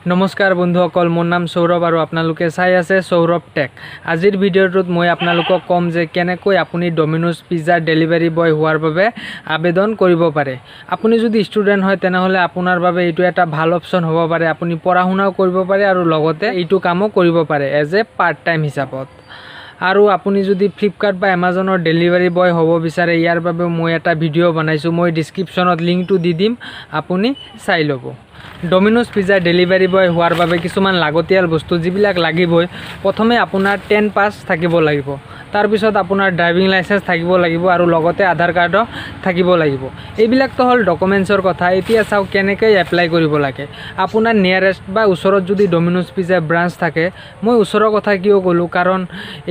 নমস্কাৰ বন্ধুসকল, মোৰ নাম সৌৰভ আৰু আপোনালোকে চাই আছে সৌৰভ টেক। আজিৰ ভিডিঅ'টোত মই আপোনালোকক ক'ম যে কেনেকৈ আপুনি ডমিনোজ পিজ্জাৰ ডেলিভাৰী বয় হোৱাৰ বাবে আবেদন কৰিব পাৰে। আপুনি যদি ষ্টুডেণ্ট হয় তেনেহ'লে আপোনাৰ বাবে এইটো এটা ভাল অপশ্যন হ'ব পাৰে। আপুনি পঢ়া শুনাও কৰিব পাৰে আৰু লগতে এইটো কামো কৰিব পাৰে এজ এ পাৰ্ট টাইম হিচাপত। আৰু আপুনি যদি ফ্লিপকাৰ্ট বা এমাজনৰ ডেলিভাৰী বয় হ'ব বিচাৰে, ইয়াৰ বাবে মই এটা ভিডিঅ' বনাইছোঁ। মই ডিছক্ৰিপশ্যনত লিংকটো দি দিম, আপুনি চাই ল'ব। ডমিনোজ পিজ্জা ডেলিভাৰী বয় হোৱাৰ বাবে কিছুমান লাগতিয়াল বস্তু যিবিলাক লাগিবই। প্ৰথমে আপোনাৰ 10 পাছ থাকিব লাগিব, তাৰপিছত আপোনাৰ ড্ৰাইভিং লাইচেন্স থাকিব লাগিব আৰু লগতে আধাৰ কাৰ্ডো থাকিব লাগিব। এইবিলাকতো হ'ল ডকুমেণ্টছৰ কথা। এতিয়া চাওক কেনেকৈ এপ্লাই কৰিব লাগে। আপোনাৰ নিয়াৰেষ্ট বা ওচৰত যদি ডমিনোজ পিজ্জা ব্ৰাঞ্চ থাকে, মই ওচৰৰ কথা কিয় ক'লোঁ, কাৰণ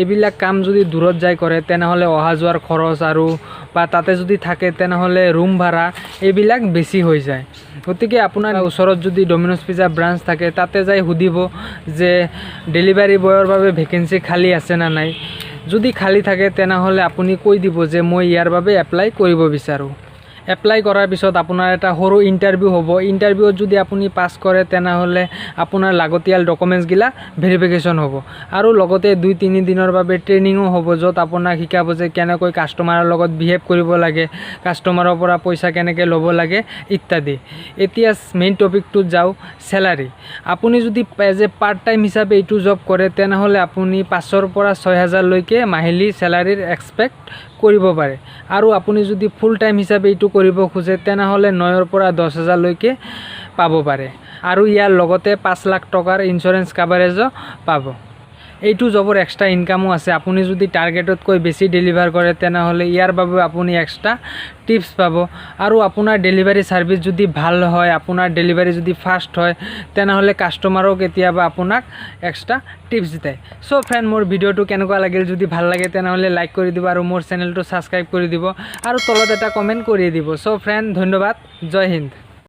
এইবিলাক কাম যদি দূৰত যাই কৰে তেনেহ'লে অহা যোৱাৰ খৰচ আৰু বা তাতে যদি থাকে তেনেহ'লে ৰুম ভাড়া এইবিলাক বেছি হৈ যায়। গতিকে আপোনাৰ ওচৰত যদি ডমিনোজ পিজ্জা ব্ৰাঞ্চ থাকে, তাতে যাই সুধিব যে ডেলিভাৰী বয়ৰ বাবে ভেকেঞ্চি খালী আছে না নাই। যদি খালী থাকে তেনেহ'লে আপুনি কৈ দিব যে মই ইয়াৰ বাবে এপ্লাই কৰিব বিচাৰোঁ। এপ্লাই কৰাৰ পিছত আপোনাৰ এটা সৰু ইণ্টাৰভিউ হ'ব। ইণ্টাৰভিউত যদি আপুনি পাছ কৰে তেনেহ'লে আপোনাৰ লাগতিয়াল ডকুমেণ্টছগিলা ভেৰিফিকেশ্যন হ'ব আৰু লগতে 2-3 দিনৰ বাবে ট্ৰেইনিঙো হ'ব, য'ত আপোনাক শিকাব যে কেনেকৈ কাষ্টমাৰৰ লগত বিহেভ কৰিব লাগে, কাষ্টমাৰৰ পৰা পইচা কেনেকৈ ল'ব লাগে ইত্যাদি। এতিয়া মেইন টপিকটোত যাওঁ, চেলাৰী। আপুনি যদি এজ এ পাৰ্ট টাইম হিচাপে এইটো জব কৰে তেনেহ'লে আপুনি 5,000 পৰা 6,000 লৈকে মাহিলী চেলাৰীৰ এক্সপেক্ট কৰিব পাৰে। আৰু আপুনি যদি ফুল টাইম হিচাপে এইটো কৰিব খোজে তেনেহ'লে 9,000 পৰা 10,000 লৈকে পাব পাৰে। আৰু ইয়াৰ লগতে 5 লাখ টকাৰ ইঞ্চুৰেঞ্চ কাভাৰেজো পাব। এইটো জবৰ এক্সট্ৰা ইনকামো আছে। আপুনি যদি টাৰ্গেটতকৈ বেছি ডেলিভাৰ কৰে তেনেহ'লে ইয়াৰ বাবে আপুনি এক্সট্ৰা টিপছ পাব। আৰু আপোনাৰ ডেলিভাৰী ছাৰ্ভিচ যদি ভাল হয়, আপোনাৰ ডেলিভাৰী যদি ফাষ্ট হয় তেনেহ'লে কাষ্টমাৰো কেতিয়াবা আপোনাক এক্সট্ৰা টিপছ দিয়ে। চ' ফ্ৰেণ্ড, মোৰ ভিডিঅ'টো কেনেকুৱা লাগিল, যদি ভাল লাগে তেনেহ'লে লাইক কৰি দিব আৰু মোৰ চেনেলটো ছাবস্ক্ৰাইব কৰি দিব আৰু তলত এটা কমেণ্ট কৰি দিব। চ' ফ্ৰেণ্ড, ধন্যবাদ। জয় হিন্দ।